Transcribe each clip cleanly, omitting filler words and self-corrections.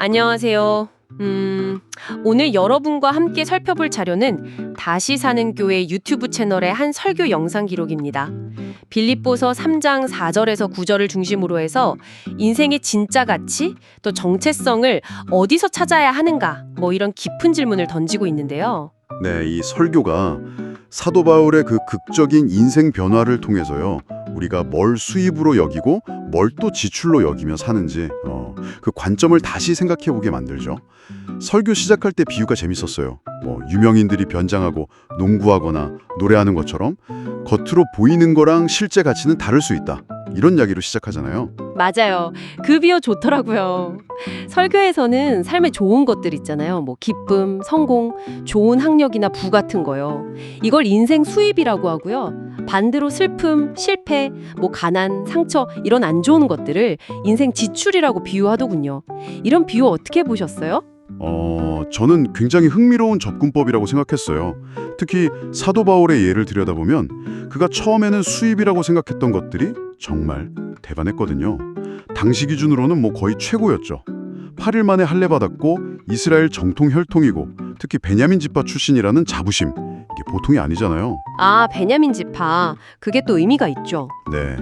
안녕하세요. 오늘 여러분과 함께 살펴볼 자료는 다시 사는 교회 유튜브 채널의 한 설교 영상 기록입니다. 빌립보서 3장 4절에서 9절을 중심으로 해서 인생의 진짜 가치, 또 정체성을 어디서 찾아야 하는가, 이런 깊은 질문을 던지고 있는데요. 네, 이 설교가 사도 바울의 그 극적인 인생 변화를 통해서요. 우리가 뭘 수입으로 여기고 뭘 또 지출로 여기며 사는지 그 관점을 다시 생각해 보게 만들죠. 설교 시작할 때 비유가 재밌었어요. 유명인들이 변장하고 농구하거나 노래하는 것처럼 겉으로 보이는 거랑 실제 가치는 다를 수 있다. 이런 이야기로 시작하잖아요. 맞아요. 그 비유 좋더라고요. 설교에서는 삶에 좋은 것들 있잖아요. 기쁨, 성공, 좋은 학력이나 부 같은 거요. 이걸 인생 수입이라고 하고요. 반대로 슬픔, 실패, 가난, 상처 이런 안 좋은 것들을 인생 지출이라고 비유하더군요. 이런 비유 어떻게 보셨어요? 저는 굉장히 흥미로운 접근법이라고 생각했어요. 특히 사도 바울의 예를 들여다보면 그가 처음에는 수입이라고 생각했던 것들이 정말 대단했거든요. 당시 기준으로는 거의 최고였죠. 8일 만에 할례 받았고 이스라엘 정통 혈통이고 특히 베냐민 지파 출신이라는 자부심. 이게 보통이 아니잖아요. 아, 베냐민 지파. 그게 또 의미가 있죠. 네.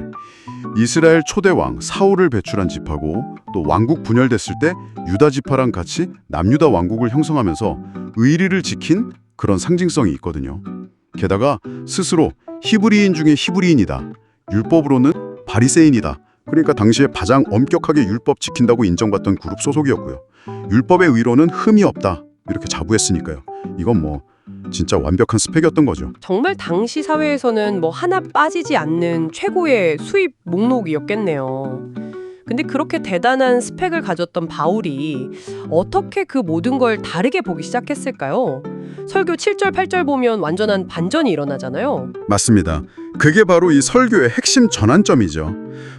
이스라엘 초대 왕 사울을 배출한 지파고 또 왕국 분열됐을 때 유다 지파랑 같이 남유다 왕국을 형성하면서 의리를 지킨 그런 상징성이 있거든요. 게다가 스스로 히브리인 중에 히브리인이다. 율법으로는 바리새인이다. 그러니까 당시에 가장 엄격하게 율법 지킨다고 인정받던 그룹 소속이었고요. 율법의 의로는 흠이 없다. 이렇게 자부했으니까요. 이건 진짜 완벽한 스펙이었던 거죠. 정말 당시 사회에서는 하나 빠지지 않는 최고의 수입 목록이었겠네요. 근데 그렇게 대단한 스펙을 가졌던 바울이 어떻게 그 모든 걸 다르게 보기 시작했을까요? 설교 7절, 8절 보면 완전한 반전이 일어나잖아요. 맞습니다. 그게 바로 이 설교의 핵심 전환점이죠.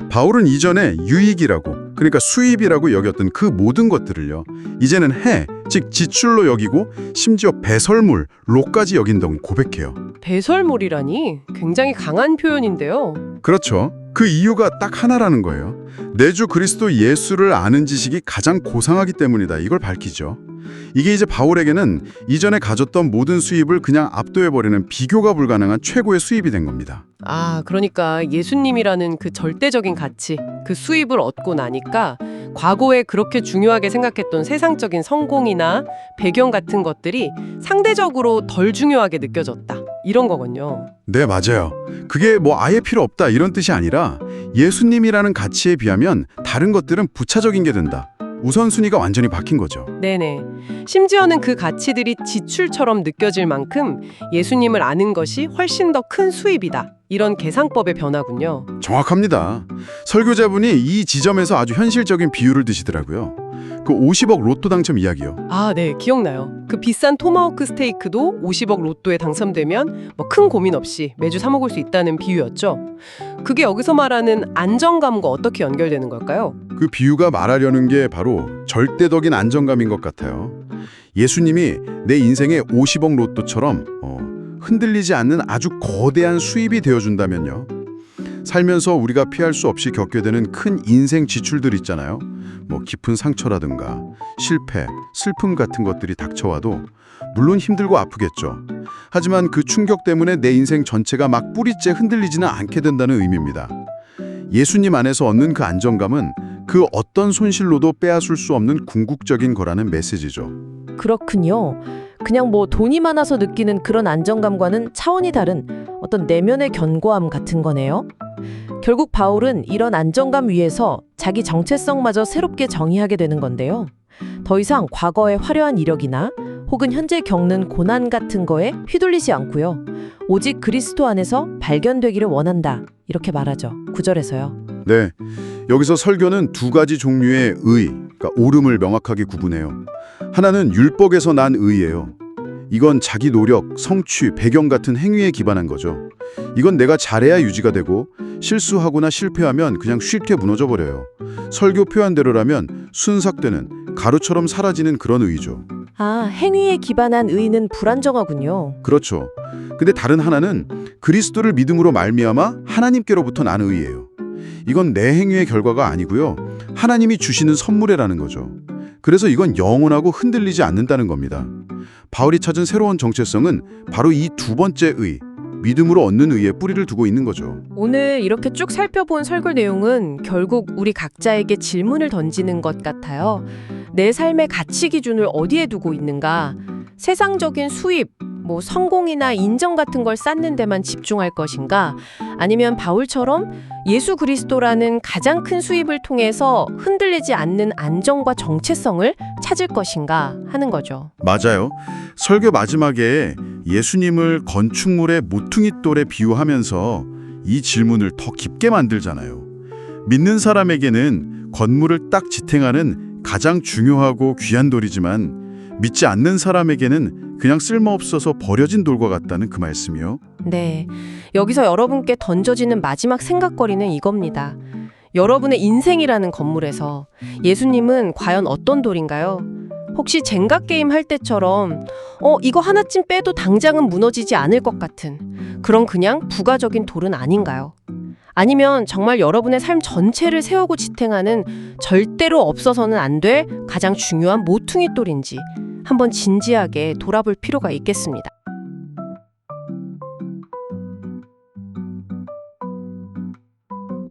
바울은 이전에 유익이라고, 그러니까 수입이라고 여겼던 그 모든 것들을요. 이제는 즉 지출로 여기고 심지어 배설물, 로까지 여긴다고 고백해요. 배설물이라니 굉장히 강한 표현인데요. 그렇죠. 그 이유가 딱 하나라는 거예요. 내 주 그리스도 예수를 아는 지식이 가장 고상하기 때문이다. 이걸 밝히죠. 이게 이제 바울에게는 이전에 가졌던 모든 수입을 그냥 압도해버리는 비교가 불가능한 최고의 수입이 된 겁니다. 아, 그러니까 예수님이라는 그 절대적인 가치, 그 수입을 얻고 나니까 과거에 그렇게 중요하게 생각했던 세상적인 성공이나 배경 같은 것들이 상대적으로 덜 중요하게 느껴졌다. 이런 거군요. 네, 맞아요. 그게 아예 필요 없다 이런 뜻이 아니라 예수님이라는 가치에 비하면 다른 것들은 부차적인 게 된다. 우선순위가 완전히 바뀐 거죠. 네네. 심지어는 그 가치들이 지출처럼 느껴질 만큼 예수님을 아는 것이 훨씬 더 큰 수입이다. 이런 계산법의 변화군요. 정확합니다. 설교자분이 이 지점에서 아주 현실적인 비유를 드시더라고요. 그 50억 로또 당첨 이야기요. 아, 네. 기억나요. 그 비싼 토마호크 스테이크도 50억 로또에 당첨되면 큰 고민 없이 매주 사 먹을 수 있다는 비유였죠. 그게 여기서 말하는 안정감과 어떻게 연결되는 걸까요? 그 비유가 말하려는 게 바로 절대적인 안정감인 것 같아요. 예수님이 내 인생의 50억 로또처럼 흔들리지 않는 아주 거대한 수입이 되어준다면요. 살면서 우리가 피할 수 없이 겪게 되는 큰 인생 지출들 있잖아요. 깊은 상처라든가 실패, 슬픔 같은 것들이 닥쳐와도 물론 힘들고 아프겠죠. 하지만 그 충격 때문에 내 인생 전체가 막 뿌리째 흔들리지는 않게 된다는 의미입니다. 예수님 안에서 얻는 그 안정감은 그 어떤 손실로도 빼앗을 수 없는 궁극적인 거라는 메시지죠. 그렇군요. 그냥 돈이 많아서 느끼는 그런 안정감과는 차원이 다른 어떤 내면의 견고함 같은 거네요. 결국 바울은 이런 안정감 위에서 자기 정체성마저 새롭게 정의하게 되는 건데요. 더 이상 과거의 화려한 이력이나 혹은 현재 겪는 고난 같은 거에 휘둘리지 않고요. 오직 그리스도 안에서 발견되기를 원한다. 이렇게 말하죠. 9절에서요. 네, 여기서 설교는 두 가지 종류의 그러니까 옳음을 명확하게 구분해요. 하나는 율법에서 난 의예요. 이건 자기 노력, 성취, 배경 같은 행위에 기반한 거죠. 이건 내가 잘해야 유지가 되고 실수하거나 실패하면 그냥 쉽게 무너져 버려요. 설교 표현대로라면 순삭되는 가루처럼 사라지는 그런 의죠. 아, 행위에 기반한 의는 불안정하군요. 그렇죠. 근데 다른 하나는 그리스도를 믿음으로 말미암아 하나님께로부터 난 의예요. 이건 내 행위의 결과가 아니고요. 하나님이 주시는 선물이라는 거죠. 그래서 이건 영원하고 흔들리지 않는다는 겁니다. 바울이 찾은 새로운 정체성은 바로 이 두 번째 의, 믿음으로 얻는 의에 뿌리를 두고 있는 거죠. 오늘 이렇게 쭉 살펴본 설교 내용은 결국 우리 각자에게 질문을 던지는 것 같아요. 내 삶의 가치 기준을 어디에 두고 있는가? 세상적인 수입, 성공이나 인정 같은 걸 쌓는 데만 집중할 것인가? 아니면 바울처럼 예수 그리스도라는 가장 큰 수입을 통해서 흔들리지 않는 안정과 정체성을 찾을 것인가 하는 거죠. 맞아요. 설교 마지막에 예수님을 건축물의 모퉁이 돌에 비유하면서 이 질문을 더 깊게 만들잖아요. 믿는 사람에게는 건물을 딱 지탱하는 가장 중요하고 귀한 돌이지만 믿지 않는 사람에게는 그냥 쓸모없어서 버려진 돌과 같다는 그 말씀이요. 네, 여기서 여러분께 던져지는 마지막 생각거리는 이겁니다. 여러분의 인생이라는 건물에서 예수님은 과연 어떤 돌인가요? 혹시 젠가 게임 할 때처럼 이거 하나쯤 빼도 당장은 무너지지 않을 것 같은 그런 그냥 부가적인 돌은 아닌가요? 아니면 정말 여러분의 삶 전체를 세우고 지탱하는 절대로 없어서는 안 될 가장 중요한 모퉁이 돌인지 한번 진지하게 돌아볼 필요가 있겠습니다.